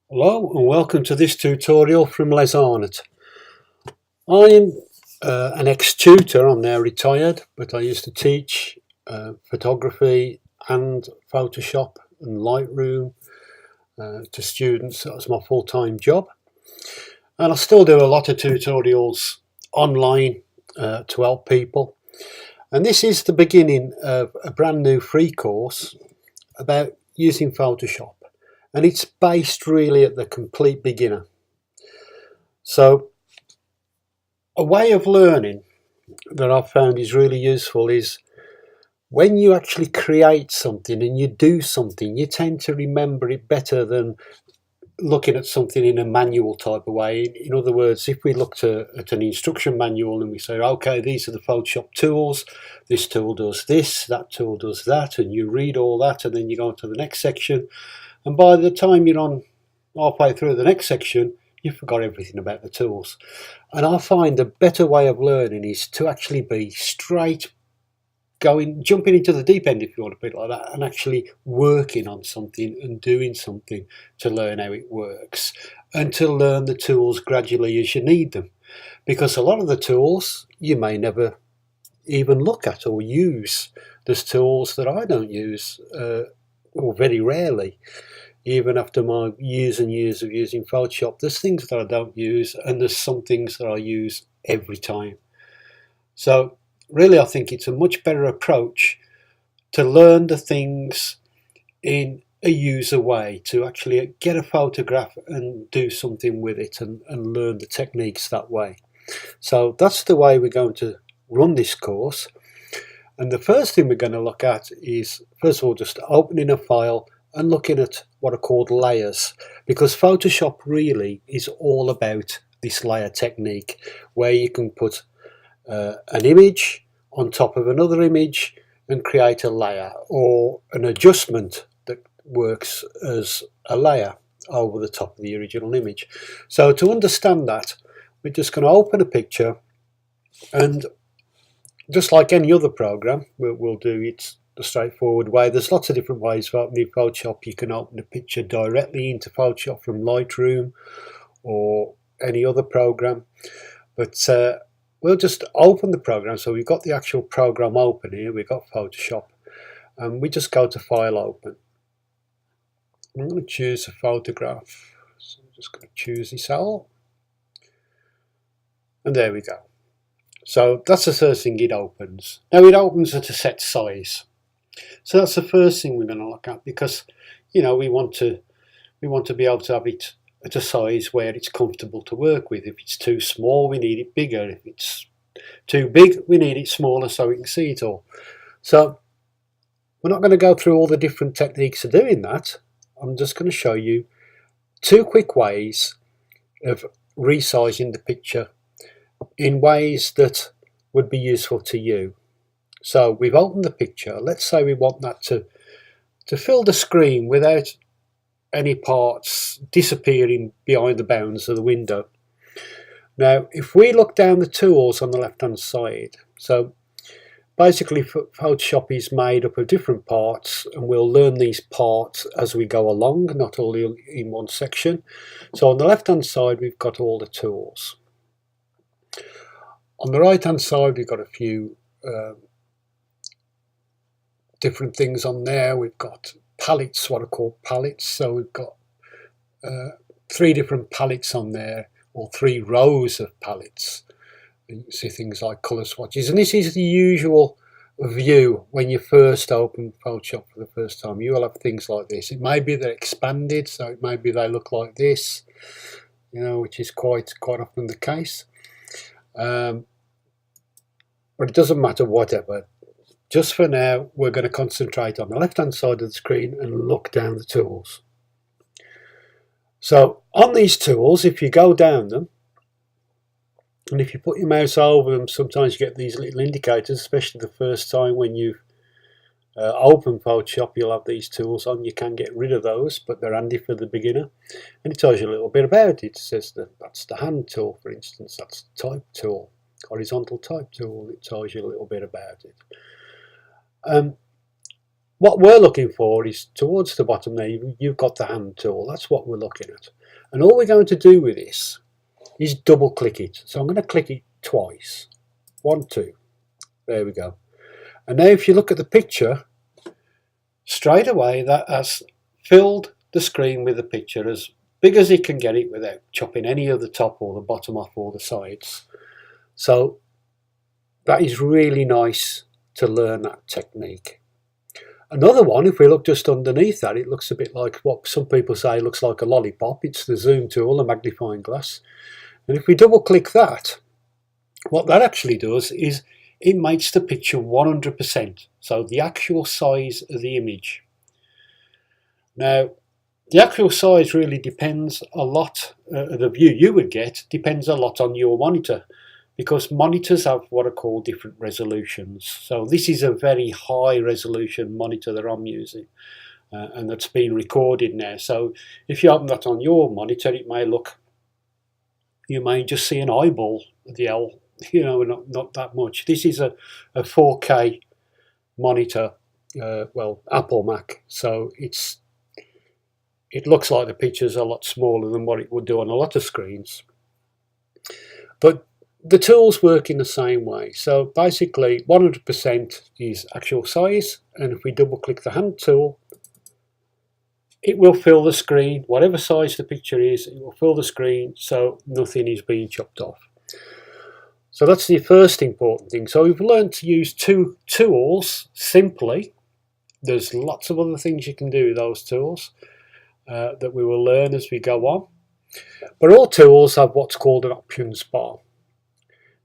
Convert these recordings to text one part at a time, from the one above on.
Hello and welcome to this tutorial from Les Arnott. I'm an ex-tutor. I'm now retired, but I used to teach photography and Photoshop and Lightroom to students. That was my full-time job, and I still do a lot of tutorials online to help people. And this is the beginning of a brand new free course about using Photoshop, and it's based really at the complete beginner. So a way of learning that I've found is really useful is when you actually create something and you do something, you tend to remember it better than looking at something in a manual type of way. In other words, if we looked at an instruction manual and we say, okay, these are the Photoshop tools, this tool does this, that tool does that, and you read all that and then you go on to the next section, and by the time you're on halfway through the next section, you forgot everything about the tools. And I find a better way of learning is to actually be straight jumping into the deep end, if you want to put it like that, and actually working on something and doing something to learn how it works and to learn the tools gradually as you need them. Because a lot of the tools you may never even look at or use. There's tools that I don't use, or very rarely. Even after my years and years of using Photoshop, there's things that I don't use, and there's some things that I use every time. So really, I think it's a much better approach to learn the things in a user way, to actually get a photograph and do something with it and learn the techniques that way. So that's the way we're going to run this course. And the first thing we're going to look at is, first of all, just opening a file and looking at what are called layers, because Photoshop really is all about this layer technique where you can put an image on top of another image and create a layer, or an adjustment that works as a layer over the top of the original image. So to understand that, we're just going to open a picture, and just like any other program, we'll do it the straightforward way. There's lots of different ways of opening Photoshop. You can open a picture directly into Photoshop from Lightroom or any other program, but we'll just open the program. So we've got the actual program open here. We've got Photoshop, and we just go to File, Open. I'm going to choose a photograph. So I'm just going to choose this all, and there we go. So that's the first thing it opens. Now it opens at a set size. So that's the first thing we're going to look at, because we want to be able to have it at a size where it's comfortable to work with. If it's too small, we need it bigger. If it's too big, we need it smaller so we can see it all. So we're not going to go through all the different techniques of doing that. I'm just going to show you two quick ways of resizing the picture in ways that would be useful to you. So we've opened the picture. Let's say we want that to fill the screen without any parts disappearing behind the bounds of the window. Now, if we look down the tools on the left-hand side, so basically Photoshop is made up of different parts, and we'll learn these parts as we go along, not all in one section. So on the left-hand side, we've got all the tools. On the right-hand side, we've got a few different things on there. We've got palettes, what are called palettes. So we've got 3 different palettes on there, or 3 rows of palettes. You can see things like color swatches, and this is the usual view when you first open Photoshop for the first time. You will have things like this. It may be they're expanded, so it may be they look like this, which is quite often the case. But it doesn't matter, whatever. Just for now, we're going to concentrate on the left-hand side of the screen and look down the tools. So on these tools, if you go down them, and if you put your mouse over them, sometimes you get these little indicators, especially the first time when you open Photoshop, you'll have these tools on. You can get rid of those, but they're handy for the beginner. And it tells you a little bit about it. It says that that's the hand tool, for instance. That's the type tool, horizontal type tool. It tells you a little bit about it. what we're looking for is towards the bottom there, you've got the hand tool. That's what we're looking at. And all we're going to do with this is double click it. So I'm going to click it twice. 1, 2. There we go. And now if you look at the picture, straight away that has filled the screen with the picture as big as it can get it without chopping any of the top or the bottom off or the sides. So that is really nice to learn that technique. Another one, if we look just underneath that, it looks a bit like what some people say looks like a lollipop. It's the zoom tool, the magnifying glass. And if we double click that, what that actually does is it makes the picture 100%. So the actual size of the image. Now, the actual size really depends a lot, the view you would get depends a lot on your monitor, because monitors have what are called different resolutions. So this is a very high resolution monitor that I'm using, and that's been recorded now. So if you open that on your monitor, it may look, you may just see an eyeball of the L, not that much. This is a 4K monitor, well, Apple Mac, so it looks like the picture's a lot smaller than what it would do on a lot of screens. But the tools work in the same way. So basically 100% is actual size, and if we double click the hand tool, it will fill the screen. Whatever size the picture is, it will fill the screen so nothing is being chopped off. So that's the first important thing. So we've learned to use two tools simply. There's lots of other things you can do with those tools that we will learn as we go on. But all tools have what's called an options bar.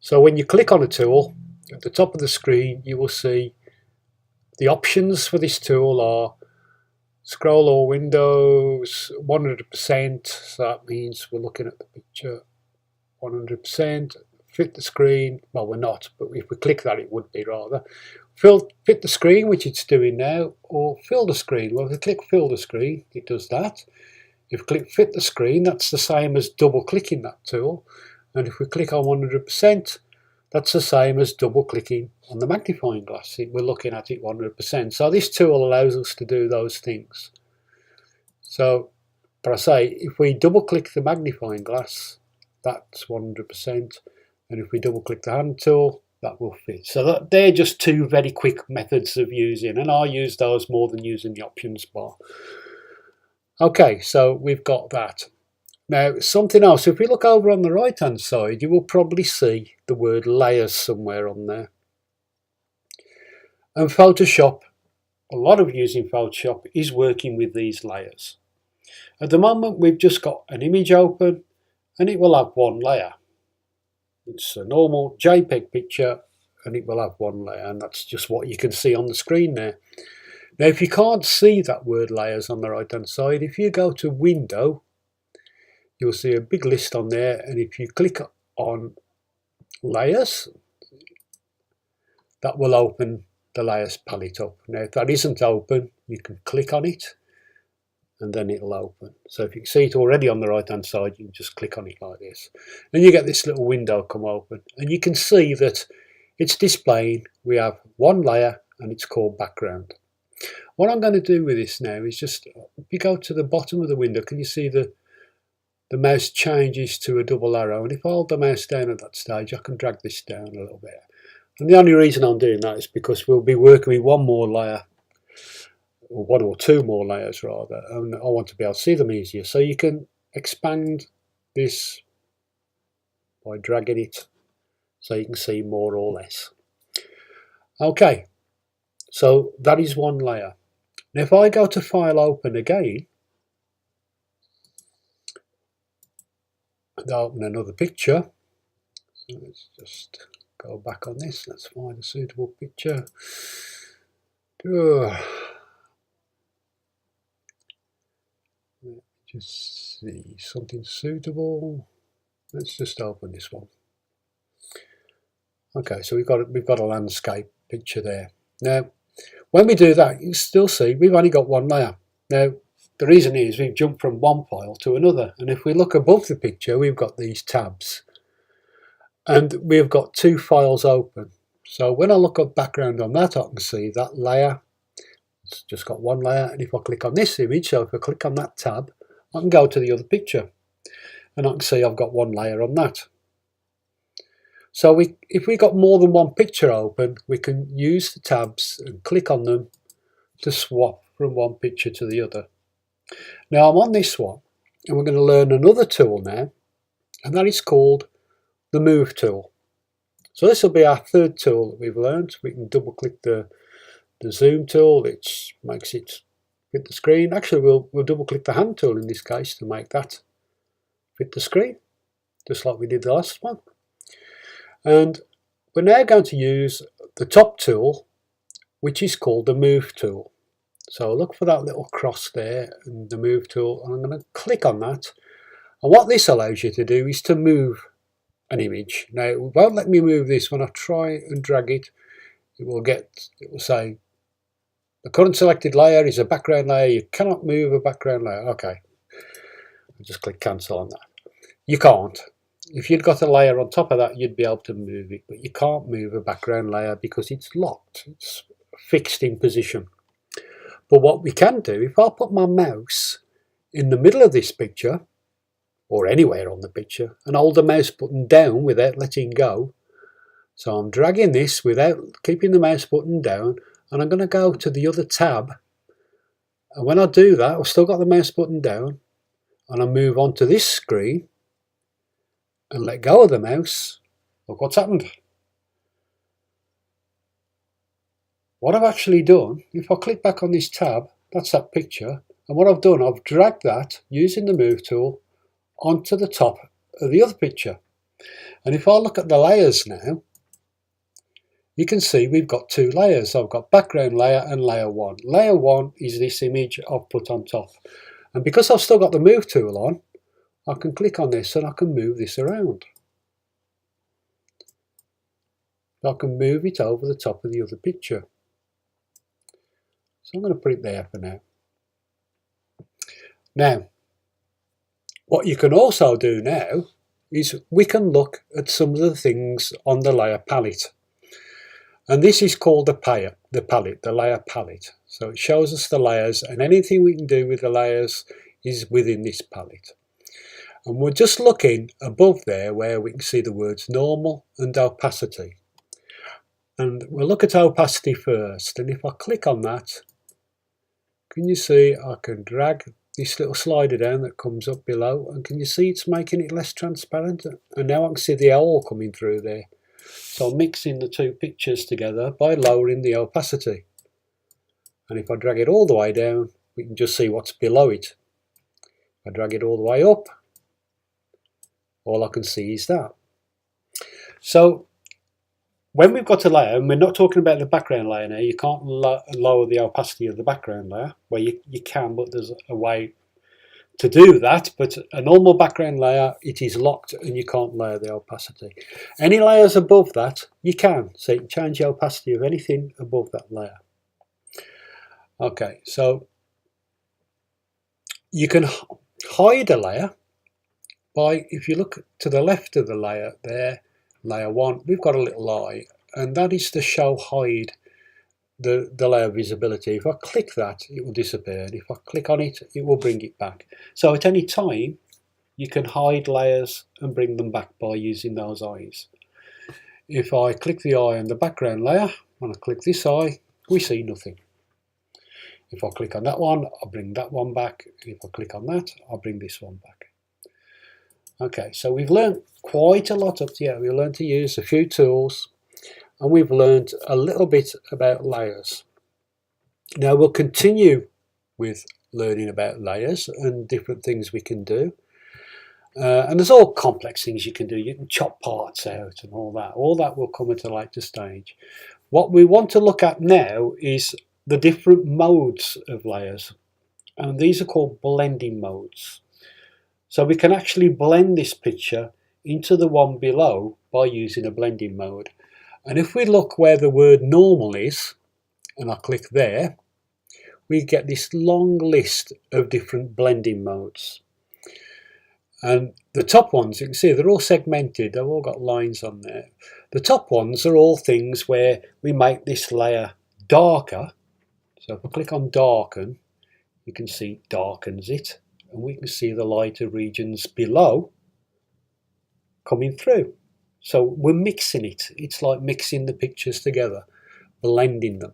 So when you click on a tool, at the top of the screen, you will see the options for this tool are scroll all windows, 100%, so that means we're looking at the picture 100%, fit the screen, well we're not, but if we click that it would be rather, fit the screen, which it's doing now, or fill the screen. Well, if we click fill the screen, it does that. If we click fit the screen, that's the same as double clicking that tool. And if we click on 100%, that's the same as double clicking on the magnifying glass. We're looking at it 100%. So this tool allows us to do those things. So, but I say, if we double click the magnifying glass, that's 100%. And if we double click the hand tool, that will fit. So they're just two very quick methods of using, and I use those more than using the options bar. Okay, so we've got that. Now, something else, if we look over on the right hand side, you will probably see the word layers somewhere on there. And Photoshop, a lot of using Photoshop is working with these layers. At the moment, we've just got an image open and it will have one layer. It's a normal JPEG picture and it will have one layer, and that's just what you can see on the screen there. Now, if you can't see that word layers on the right hand side, if you go to Window, you'll see a big list on there, and if you click on layers, that will open the layers palette up. Now if that isn't open, you can click on it and then it'll open. So if you see it already on the right hand side, you can just click on it like this. And you get this little window come open, and you can see that it's displaying, we have one layer and it's called background. What I'm going to do with this now is just, if you go to the bottom of the window, can you see the mouse changes to a double arrow, and if I hold the mouse down at that stage, I can drag this down a little bit. And the only reason I'm doing that is because we'll be working with one more layer, or one or two more layers rather, and I want to be able to see them easier. So you can expand this by dragging it so you can see more or less. Okay, so that is one layer. Now if I go to File Open again, and open another picture. So let's just go back on this. Let's find a suitable picture. Let's just see something suitable. Let's just open this one. Okay, so we've got a landscape picture there. Now, when we do that, you still see we've only got one layer. Now, the reason is we've jumped from one file to another, and if we look above the picture, we've got these tabs, and we've got two files open. So when I look at background on that, I can see that layer it's just got one layer, and if I click on this image, so if I click on that tab, I can go to the other picture, and I can see I've got one layer on that. So if we got more than one picture open, we can use the tabs and click on them to swap from one picture to the other. Now I'm on this one, and we're going to learn another tool now, and that is called the Move tool. So this will be our third tool that we've learned. We can double click the Zoom tool, which makes it fit the screen. Actually, we'll double click the Hand tool in this case to make that fit the screen, just like we did the last one. And we're now going to use the top tool, which is called the Move tool. So look for that little cross there and the Move tool, and I'm going to click on that. And what this allows you to do is to move an image. Now it won't let me move this. When I try and drag it, it will say the current selected layer is a background layer. You cannot move a background layer. Okay, I'll just click cancel on that. You can't. If you'd got a layer on top of that, you'd be able to move it, but you can't move a background layer because it's locked. It's fixed in position. But what we can do, if I put my mouse in the middle of this picture, or anywhere on the picture, and hold the mouse button down without letting go. So I'm dragging this without keeping the mouse button down, and I'm going to go to the other tab. And when I do that, I've still got the mouse button down, and I move on to this screen and let go of the mouse. Look what's happened. What I've actually done, if I click back on this tab, that's that picture, and what I've done, I've dragged that using the Move tool onto the top of the other picture. And if I look at the layers now, you can see we've got two layers. I've got background layer and layer one. Layer one is this image I've put on top. And because I've still got the Move tool on, I can click on this and I can move this around. I can move it over the top of the other picture. So I'm going to put it there for now. Now, what you can also do now is we can look at some of the things on the layer palette. And this is called the layer palette. So it shows us the layers, and anything we can do with the layers is within this palette. And we're just looking above there where we can see the words normal and opacity. And we'll look at opacity first. And if I click on that, can you see I can drag this little slider down that comes up below, and can you see it's making it less transparent? And now I can see the owl coming through there. So I'm mixing the two pictures together by lowering the opacity. And if I drag it all the way down, we can just see what's below it. If I drag it all the way up, all I can see is that. So when we've got a layer, and we're not talking about the background layer now, you can't lower the opacity of the background layer. Well, you can, but there's a way to do that. But a normal background layer, it is locked and you can't lower the opacity. Any layers above that, you can. So you can change the opacity of anything above that layer. Okay, so you can hide a layer by, if you look to the left of the layer there, layer one, we've got a little eye, and that is to show hide the layer visibility. If I click that, it will disappear, and if I click on it, it will bring it back. So at any time you can hide layers and bring them back by using those eyes. If I click the eye on the background layer and I click this eye, we see nothing. If I click on that one, I'll bring that one back. If I click on that, I'll bring this one back. Okay, so we've learned quite a lot up here. We've learned to use a few tools, and we've learned a little bit about layers. Now we'll continue with learning about layers and different things we can do. And there's all complex things you can do. You can chop parts out and all that. All that will come at a later stage. What we want to look at now is the different modes of layers. And these are called blending modes. So we can actually blend this picture into the one below by using a blending mode. And if we look where the word normal is, and I click there, we get this long list of different blending modes. And the top ones, you can see they're all segmented, they've all got lines on there. The top ones are all things where we make this layer darker. So if I click on darken, you can see it darkens it, and we can see the lighter regions below coming through. So we're mixing it. It's like mixing the pictures together, blending them.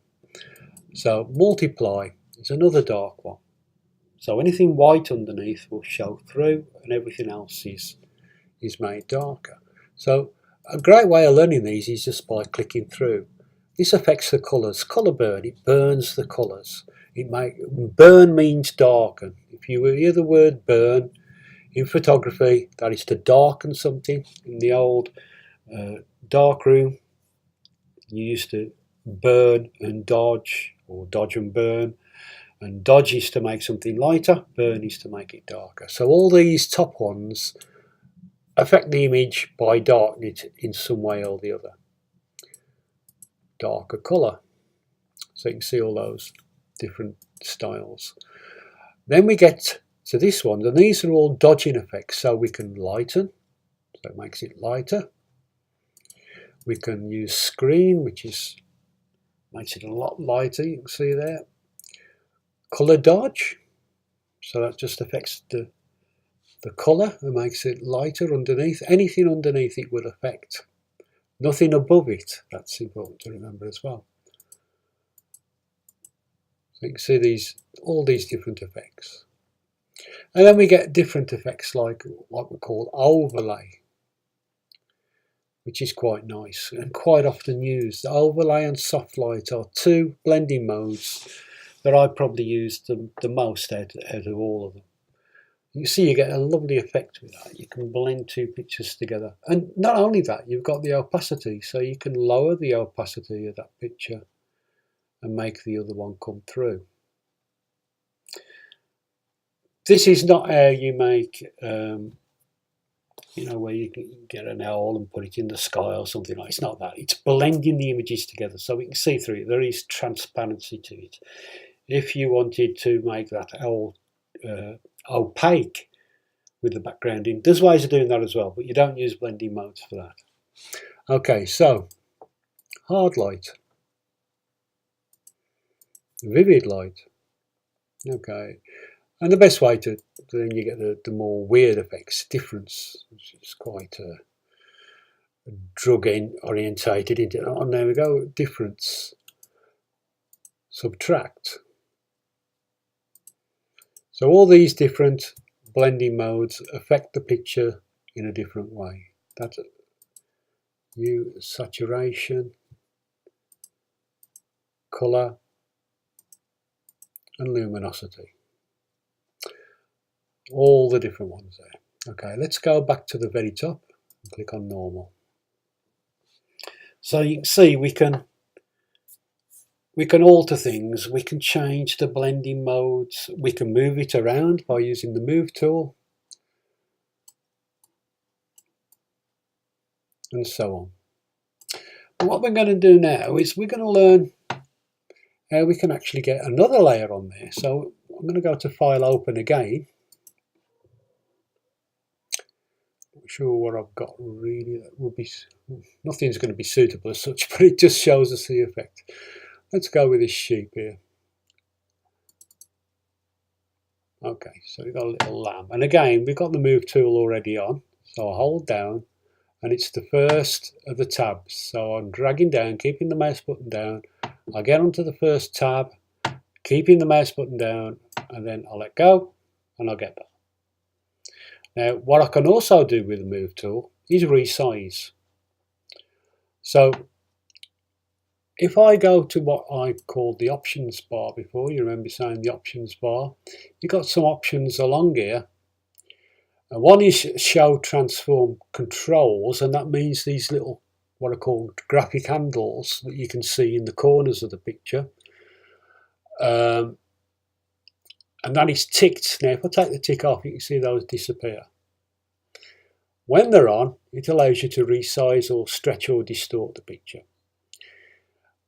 So multiply is another dark one. So anything white underneath will show through, and everything else is made darker. So a great way of learning these is just by clicking through. This affects the colours. Colour burn, it burns the colours. Burn means darken. If you hear the word burn in photography, that is to darken something. In the old darkroom, you used to burn and dodge, or dodge and burn. And dodge is to make something lighter, burn is to make it darker. So all these top ones affect the image by darkening it in some way or the other. Darker colour. So you can see all those different styles. Then we get to this one, and these are all dodging effects. So we can lighten, so it makes it lighter. We can use screen, which makes it a lot lighter, you can see there. Colour dodge, so that just affects the colour and makes it lighter underneath. Anything underneath it will affect. Nothing above it, that's important to remember as well. So you can see all these different effects. And then we get different effects like what we call overlay, which is quite nice and quite often used. The overlay and soft light are two blending modes that I probably use the most out of all of them. You see you get a lovely effect with that. You can blend two pictures together. And not only that, you've got the opacity, so you can lower the opacity of that picture and make the other one come through. This is not how you make, where you can get an owl and put it in the sky or something like that. It's not that. It's blending the images together so we can see through it. There is transparency to it. If you wanted to make that owl opaque with the background in, there's ways of doing that as well, but you don't use blending modes for that. Okay, so hard light, vivid light. Okay, and the best way to then you get the more weird effects, difference, which is quite drug orientated into it. And there we go, difference, subtract. So all these different blending modes affect the picture in a different way. That's saturation, colour, and luminosity. All the different ones there. Okay, let's go back to the very top and click on normal. So you can see we can alter things, we can change the blending modes, we can move it around by using the move tool, and so on. But what we're going to do now is we're going to learn how we can actually get another layer on there. So I'm going to go to File, Open again. Not sure what I've got really. That would be, nothing's going to be suitable as such, but it just shows us the effect. Let's go with this sheep here. Okay, so we've got a little lamb. And again, we've got the move tool already on. So I hold down and it's the first of the tabs. So I'm dragging down, keeping the mouse button down. I get onto the first tab, keeping the mouse button down, and then I let go and I'll get that. Now, what I can also do with the move tool is resize. So if I go to what I called the options bar before, you remember saying the options bar, you've got some options along here. And one is show transform controls, and that means these little, what are called graphic handles that you can see in the corners of the picture. And that is ticked. Now, if I take the tick off, you can see those disappear. When they're on, it allows you to resize or stretch or distort the picture.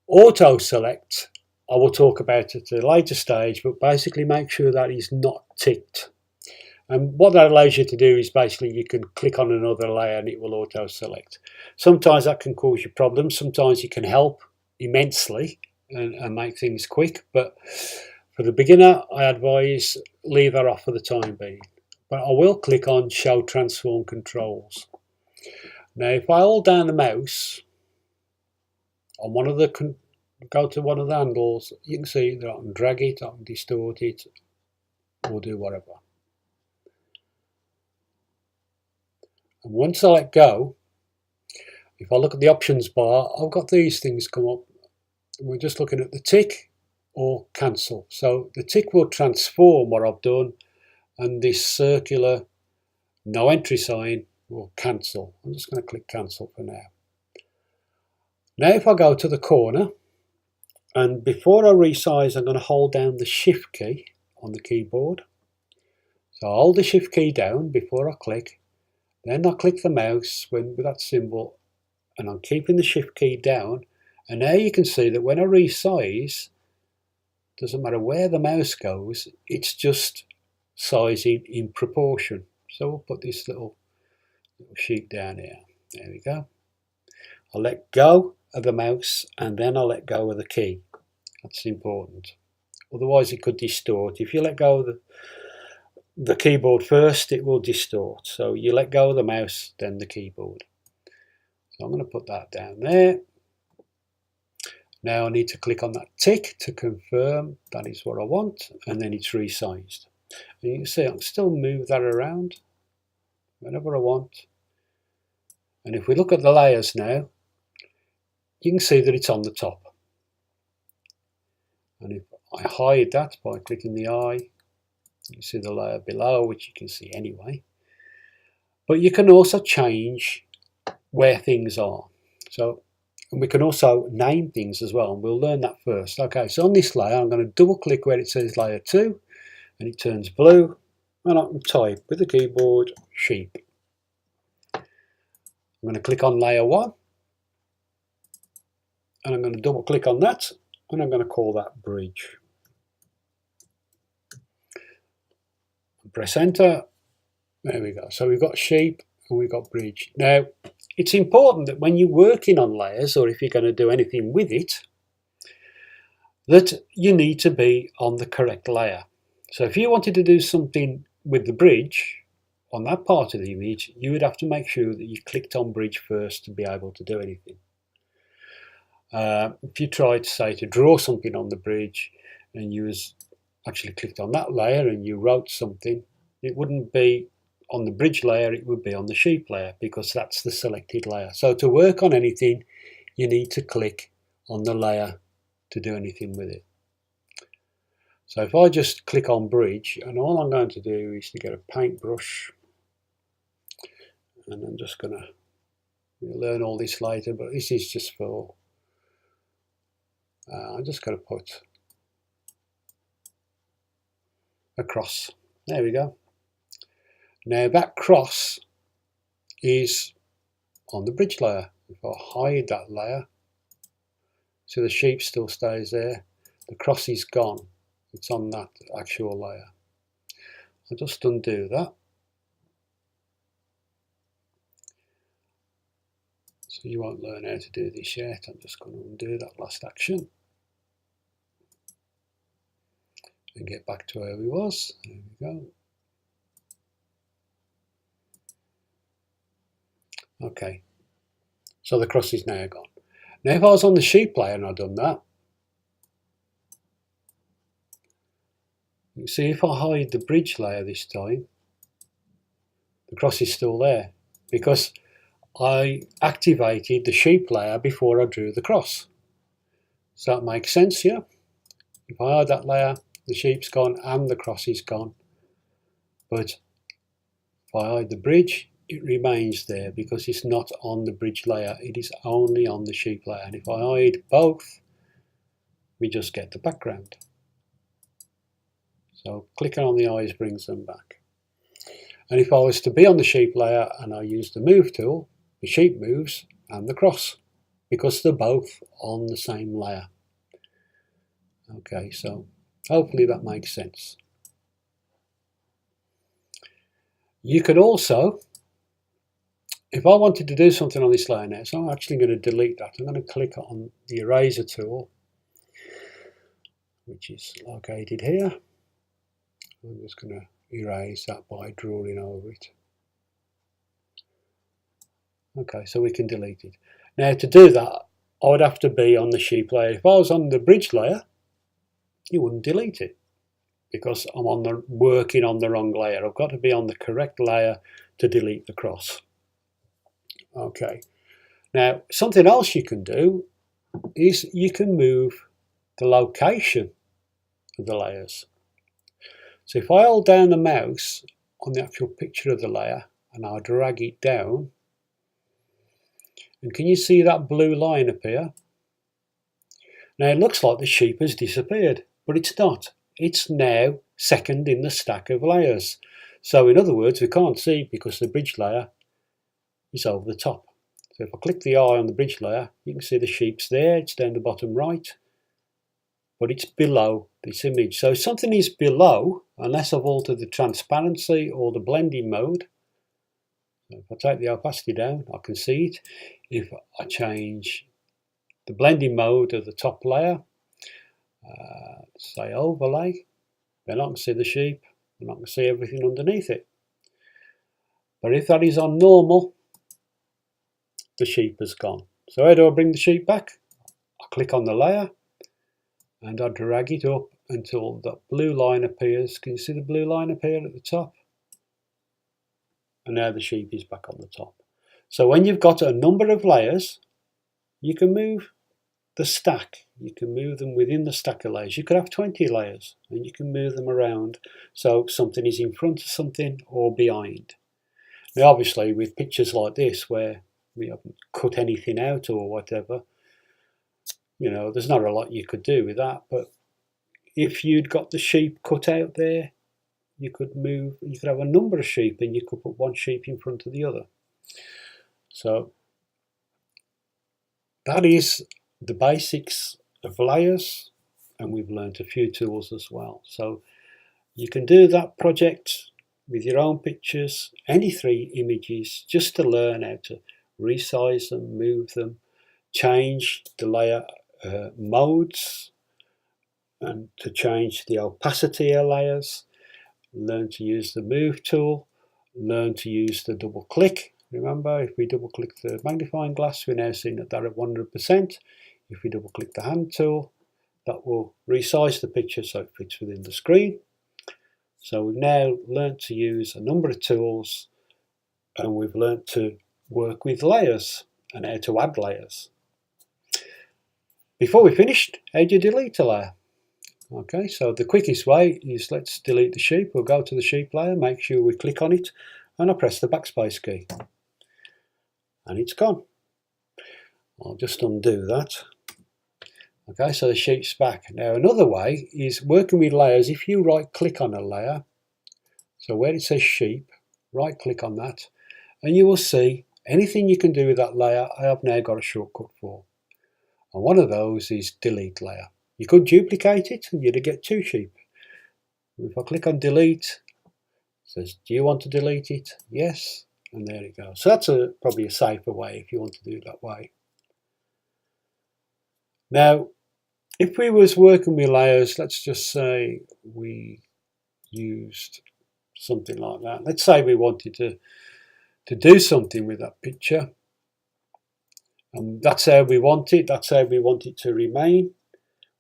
Auto select, I will talk about at a later stage, but basically make sure that is not ticked. And what that allows you to do is basically you can click on another layer and it will auto select. Sometimes that can cause you problems, sometimes it can help immensely, and make things quick. But for the beginner, I advise leave that off for the time being. But I will click on Show Transform Controls. Now, if I hold down the mouse on one of the go to one of the handles, you can see that I can drag it, I can distort it, or do whatever. And once I let go, if I look at the options bar, I've got these things come up. We're just looking at the tick or cancel. So the tick will transform what I've done, and this circular no entry sign will cancel. I'm just going to click cancel for now. Now if I go to the corner, and before I resize, I'm going to hold down the shift key on the keyboard. So I hold the shift key down before I click, then I click the mouse with that symbol, and I'm keeping the shift key down. And now you can see that when I resize, doesn't matter where the mouse goes, it's just sizing in proportion. So we'll put this little sheet down here. There we go. I'll let go of the mouse and then I'll let go of the key. That's important. Otherwise it could distort. If you let go of the keyboard first, it will distort. So you let go of the mouse, then the keyboard. So I'm going to put that down there. Now I need to click on that tick to confirm that is what I want, and then it's resized. And you can see I can still move that around whenever I want. And if we look at the layers now, you can see that it's on the top. And if I hide that by clicking the eye, you see the layer below, which you can see anyway. But you can also change where things are. So, and we can also name things as well, and we'll learn that first. Okay, so on this layer, I'm going to double click where it says layer 2, and it turns blue, and I can type with the keyboard sheep. I'm going to click on layer 1, and I'm going to double click on that, and I'm going to call that bridge. Press enter. There we go. So we've got sheep and we've got bridge. Now, it's important that when you're working on layers, or if you're going to do anything with it, that you need to be on the correct layer. So if you wanted to do something with the bridge on that part of the image, you would have to make sure that you clicked on bridge first to be able to do anything. If you tried, say, to draw something on the bridge and you actually clicked on that layer and you wrote something, it wouldn't be on the bridge layer, it would be on the sheep layer, because that's the selected layer. So to work on anything, you need to click on the layer to do anything with it. So if I just click on bridge, and all I'm going to do is to get a paintbrush, and I'm just going to, we'll learn all this later, but this is just for, I'm just going to put a cross. There we go. Now that cross is on the bridge layer. If I hide that layer, so the sheep still stays there, the cross is gone. It's on that actual layer. I'll just undo that. So you won't learn how to do this yet. I'm just going to undo that last action and get back to where we was. There we go. Okay, so the cross is now gone. Now if I was on the sheep layer and I'd done that, you see if I hide the bridge layer this time, the cross is still there because I activated the sheep layer before I drew the cross. So that makes sense, yeah? If I hide that layer, the sheep's gone and the cross is gone. But if I hide the bridge, it remains there because it's not on the bridge layer, it is only on the sheep layer. And if I hide both, we just get the background. So clicking on the eyes brings them back. And if I was to be on the sheep layer and I use the move tool, the sheep moves and the cross, because they're both on the same layer. Okay, so hopefully that makes sense. You could also, if I wanted to do something on this layer now, so I'm actually going to delete that. I'm going to click on the eraser tool which is located here. I'm just going to erase that by drawing over it. Okay, so we can delete it. Now to do that, I would have to be on the sheep layer. If I was on the bridge layer, you wouldn't delete it because I'm working on the wrong layer. I've got to be on the correct layer to delete the cross. Okay, now something else you can do is you can move the location of the layers. So if I hold down the mouse on the actual picture of the layer and I drag it down, and can you see that blue line appear? Now it looks like the sheep has disappeared, but it's not. It's now second in the stack of layers. So in other words, we can't see because the bridge layer is over the top. So if I click the eye on the bridge layer, you can see the sheep's there, it's down the bottom right, but it's below this image. So something is below, unless I've altered the transparency or the blending mode. So if I take the opacity down, I can see it. If I change the blending mode of the top layer, say overlay, then I can see the sheep and I can see everything underneath it. But if that is on normal, the sheep has gone. So how do I bring the sheep back? I click on the layer and I drag it up until that blue line appears. Can you see the blue line appear at the top? And now the sheep is back on the top. So when you've got a number of layers, you can move the stack. You can move them within the stack of layers. You could have 20 layers and you can move them around so something is in front of something or behind. Now obviously with pictures like this where we haven't cut anything out or whatever, you know, there's not a lot you could do with that. But if you'd got the sheep cut out there, you could have a number of sheep and you could put one sheep in front of the other. So that is the basics of layers, and we've learned a few tools as well. So you can do that project with your own pictures, any 3 images, just to learn how to resize them, move them, change the layer modes, and to change the opacity of layers, learn to use the move tool, learn to use the double click. Remember, if we double click the magnifying glass, we're now seeing that they're at 100%. If we double click the hand tool, that will resize the picture so it fits within the screen. So we've now learned to use a number of tools, and we've learned to work with layers and how to add layers. Before we finished, how do you delete a layer? Okay, so the quickest way is let's delete the sheep. We'll go to the sheep layer, make sure we click on it, and I press the backspace key. And it's gone. I'll just undo that. Okay, so the sheep's back. Now another way is working with layers. If you right click on a layer, so where it says sheep, right click on that, and you will see anything you can do with that layer, I have now got a shortcut for. And one of those is delete layer. You could duplicate it and you'd get 2 sheep. If I click on delete, it says, do you want to delete it? Yes, and there it goes. So that's probably a safer way if you want to do it that way. Now, if we was working with layers, let's just say we used something like that. Let's say we wanted to do something with that picture. And that's how we want it. That's how we want it to remain.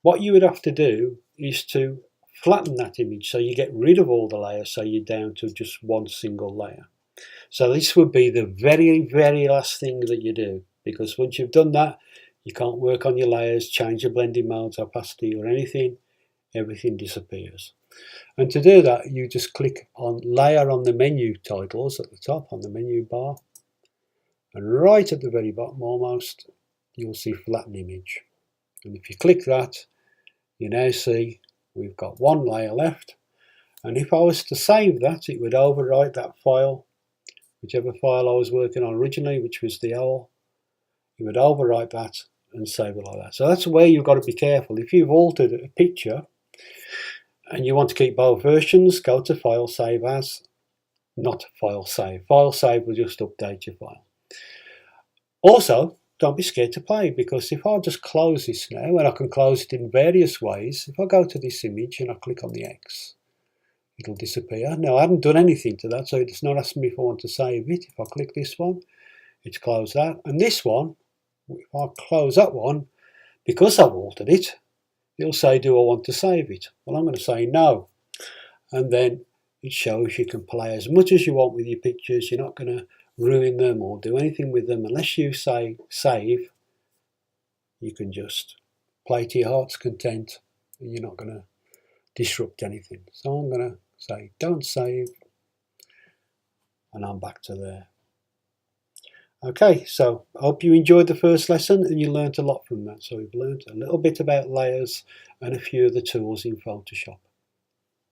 What you would have to do is to flatten that image so you get rid of all the layers, so you're down to just one single layer. So this would be the very, very last thing that you do, because once you've done that, you can't work on your layers, change your blending modes, opacity or anything. Everything disappears. And to do that, you just click on layer on the menu titles at the top on the menu bar. And right at the very bottom almost, you'll see flatten image. And if you click that, you now see we've got one layer left. And if I was to save that, it would overwrite that file, whichever file I was working on originally, which was the owl. It would overwrite that and save it like that. So that's where you've got to be careful. If you've altered a picture and you want to keep both versions, go to File, Save As, not File Save. File Save will just update your file. Also, don't be scared to play, because if I just close this now, and I can close it in various ways, if I go to this image and I click on the X, it'll disappear. Now I haven't done anything to that, so it's not asking me if I want to save it. If I click this one, it's closed that. And this one, if I close that one, because I've altered it, it'll say, do I want to save it? Well, I'm going to say no. And then it shows you can play as much as you want with your pictures. You're not going to ruin them or do anything with them. Unless you say save, you can just play to your heart's content, and you're not going to disrupt anything. So I'm going to say don't save, and I'm back to there. Okay, so I hope you enjoyed the first lesson and you learned a lot from that. So we've learned a little bit about layers and a few of the tools in Photoshop.